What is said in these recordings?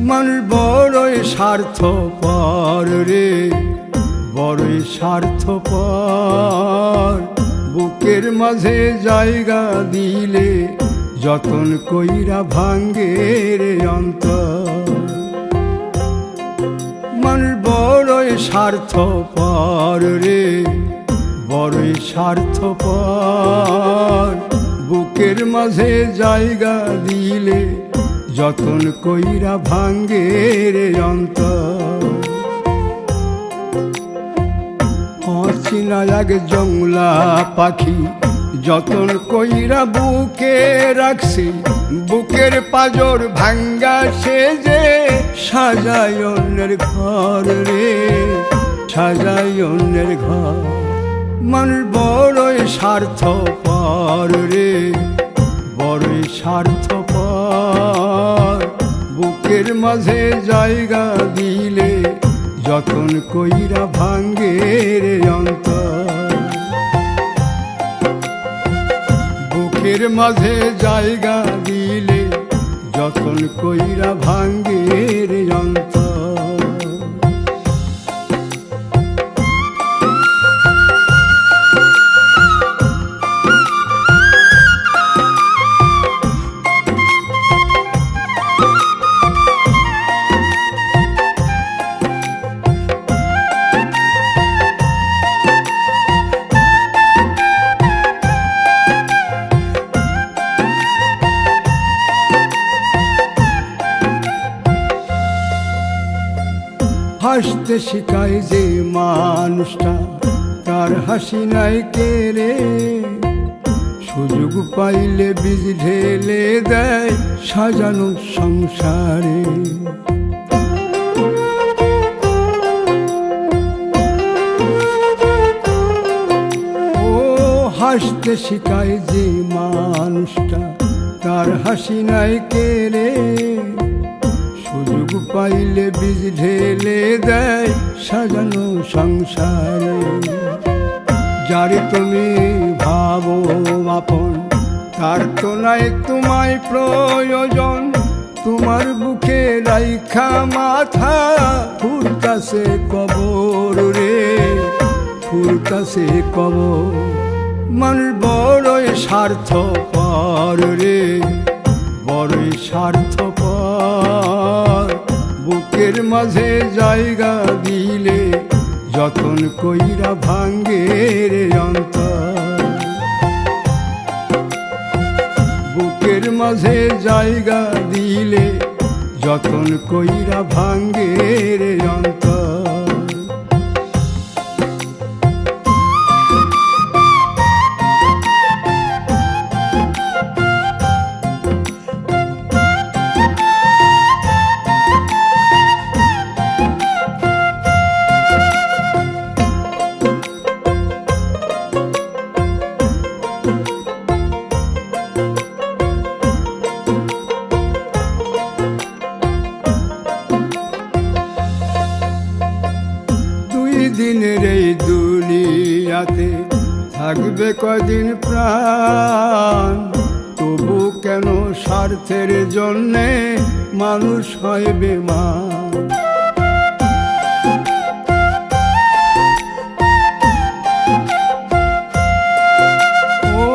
মানুষ বড়ই স্বার্থপর রে, বড়ই স্বার্থপর। বুকের মাঝে জায়গা দিলে যতন কইরা ভাঙ্গে রে অন্তর। মানুষ বড়ই স্বার্থপর রে, বড়ই স্বার্থপর। বুকের মাঝে জায়গা দিলে যতন কইরা ভাঙ্গে রে অন্তর। অচিনা এক জংলা পাখি যতন কইরা বুকে রাখছি, বুকের পাজর ভাঙ্গা সে যে সাজায় অন্যের ঘর রে, সাজায় অন্যের ঘর। মানুষ বড়ই স্বার্থপর রে, বড়ই স্বার্থপর। বুকের মাঝে জায়গা দিলে যতন কইরা ভাঙ্গে রে অন্তর। বুকের মাঝে জায়গা দিলে যতন কইরা ভাঙ্গে রে অন্তর। হাসতে শিখায় যে মানুষটা, তার হাসি নাই কেড়ে। সুযোগ পাইলে বীজ ঢেলে দেয় সাজানো সংসারে। ও হাসতে শিখায় যে মানুষটা, তার হাসি নাই কেড়ে। সুযোগ পাইলে বীজ ঢেলে দেয় সাজানো সংসারে। যারে তুমি ভাবো আপন, তার তো নাই তোমায় প্রয়োজন। তোমার বুকে রাইখা মাথা ফুরতাছে কবর রে, ফুরতাছে কবর। মানুষ বড়ই স্বার্থপর রে, বড়ই স্বার্থপর। বুকের মাঝে জায়গা দিলে যতন কইরা ভাঙ্গে রে অন্তর। বুকের মাঝে জায়গা দিলে যতন কইরা ভাঙ্গে রে অন্তর। দিনের এই দুনিয়াতে থাকবে কদিন প্রাণ, তবু কেন স্বার্থের জন্যে মানুষ হয় বেমান। ও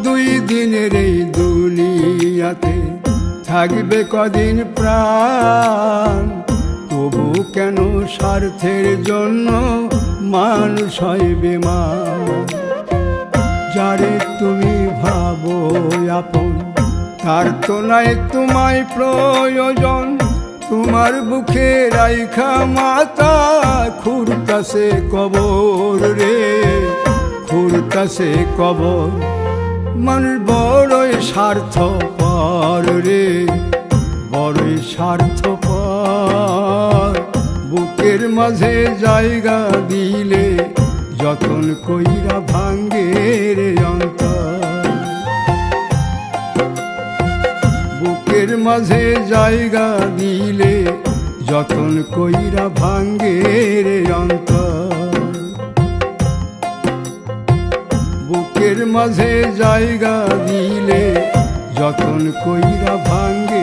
দুই দিনের এই দুনিয়াতে থাকবে কদিন প্রাণ, তবু কেন স্বার্থের জন্য মানুষ হয় বেমান। যারে তুমি ভাবো আপন, তার তো নাই তোমায় প্রয়োজন। তোমার বুকে রাইখা মাথা খুরতাছে কবর রে, খুরতাছে কবর। মানুষ বড়ই স্বার্থপর রে, বড়ই স্বার্থপর। বুকের মাঝে জায়গা দিলে যতন কইরা ভাঙ্গে রে অন্তর। বুকের মাঝে জায়গা দিলে যতন কইরা ভাঙ্গে রে অন্তর। বুকের মাঝে জায়গা দিলে যতন কইরা ভাঙ্গে